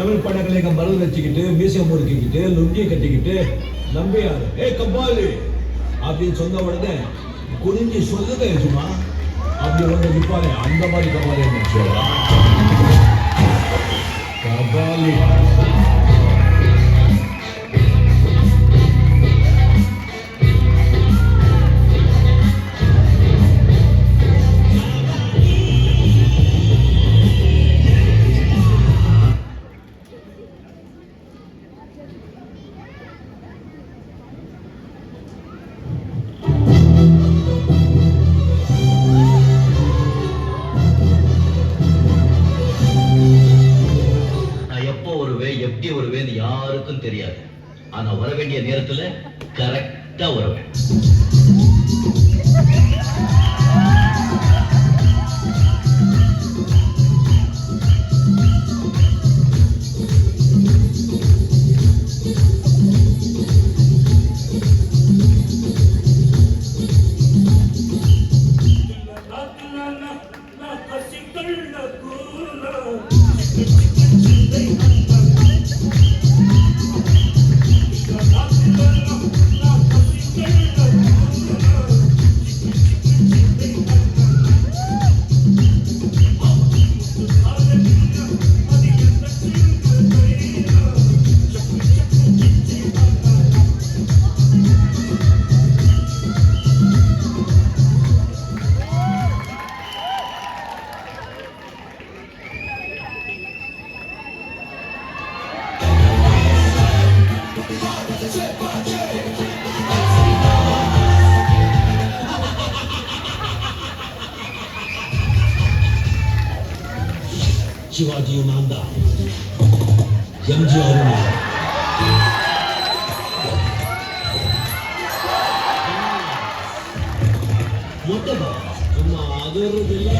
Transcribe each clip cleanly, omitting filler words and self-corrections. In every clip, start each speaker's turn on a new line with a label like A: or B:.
A: தமிழ் படங்களை மருந்து வச்சுக்கிட்டு மீசை முறுக்கிக்கிட்டு லுங்கி கட்டிக்கிட்டு நம்பியாரு கபாலி அப்படின்னு சொன்ன உடனே குறிஞ்சி சொல்லுங்க சும்மா அப்படி வந்து நிற்பாரு. அந்த மாதிரி கபாலி கபாலி
B: எப்படி வருவேன்னு யாருக்கும் தெரியாது. ஆனா வர வேண்டிய நேரத்துல கரெக்டா வருவேன். சிவாஜியும் நான் தான், எம்ஜிஆரும் மொத்தமா சும்மா அது இல்லை.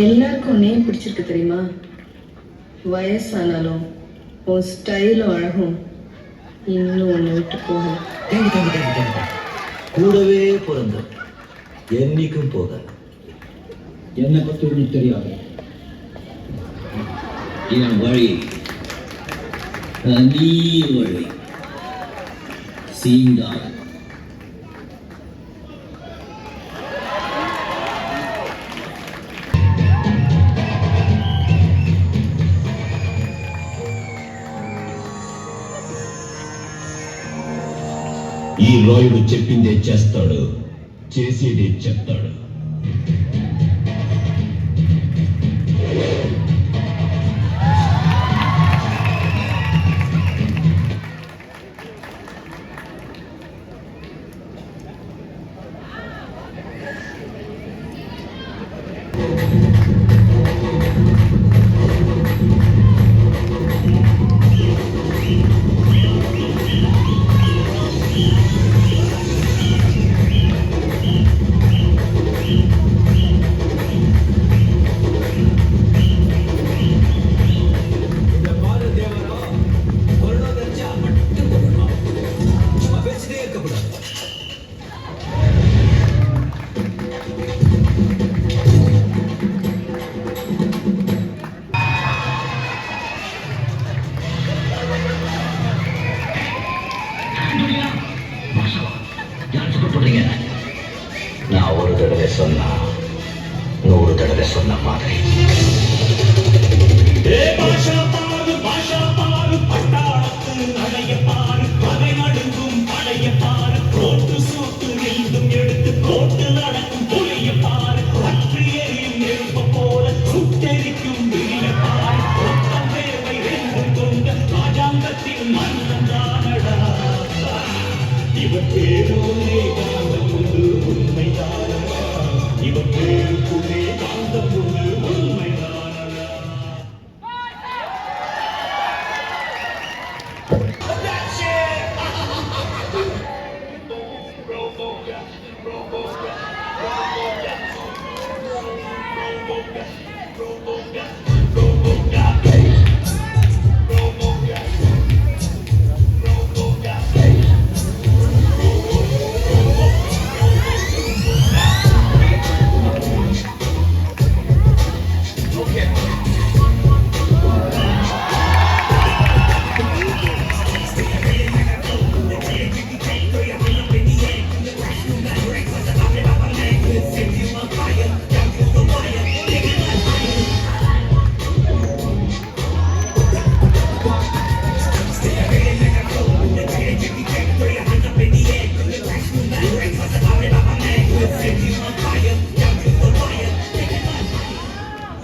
C: எல்லாருக்கும் உன்னையும் பிடிச்சிருக்கு தெரியுமா? வயசானாலும் உன் ஸ்டைலும் அழகும் இன்னும் ஒன்று விட்டு போகல.
B: கூடவே பிறந்த என்னைக்கும் போக
A: என்னை பற்றி ஒன்றும் தெரியாது.
B: என் வழி தனி வழி சீங்கார். ఈ రాయుడు చెప్పిందే చేస్తాడు, చేసేదే చెప్తాడు.
A: இருக்கக்கூடாது.
B: யார் சப்போர்ட் பண்றீங்க? நான் ஒரு தடவை சொன்னா 100 தடவை சொன்ன மாதிரி.
A: இவர் பேரோனே காந்தம் உண்டு உண்மைதானடா. இவர் பேருக்குள்ளே காந்தம் உண்டு உண்மைதானடா.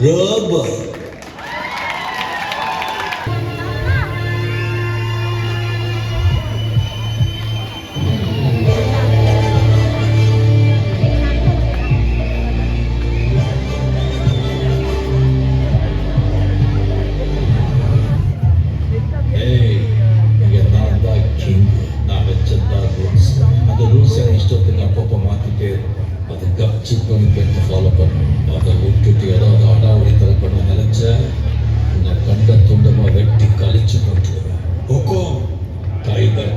A: Rubber. அப்பப்போ மாத்திட்டு அது கப்சி பண்ணி ஃபாலோ பண்ணணும். அதை விட்டுட்டு ஏதாவது அடாவடி தலை பண்ண நினைச்ச இந்த கண்ட துண்டமா வெட்டி கழிச்சு போட்டுருவேன். டைகர்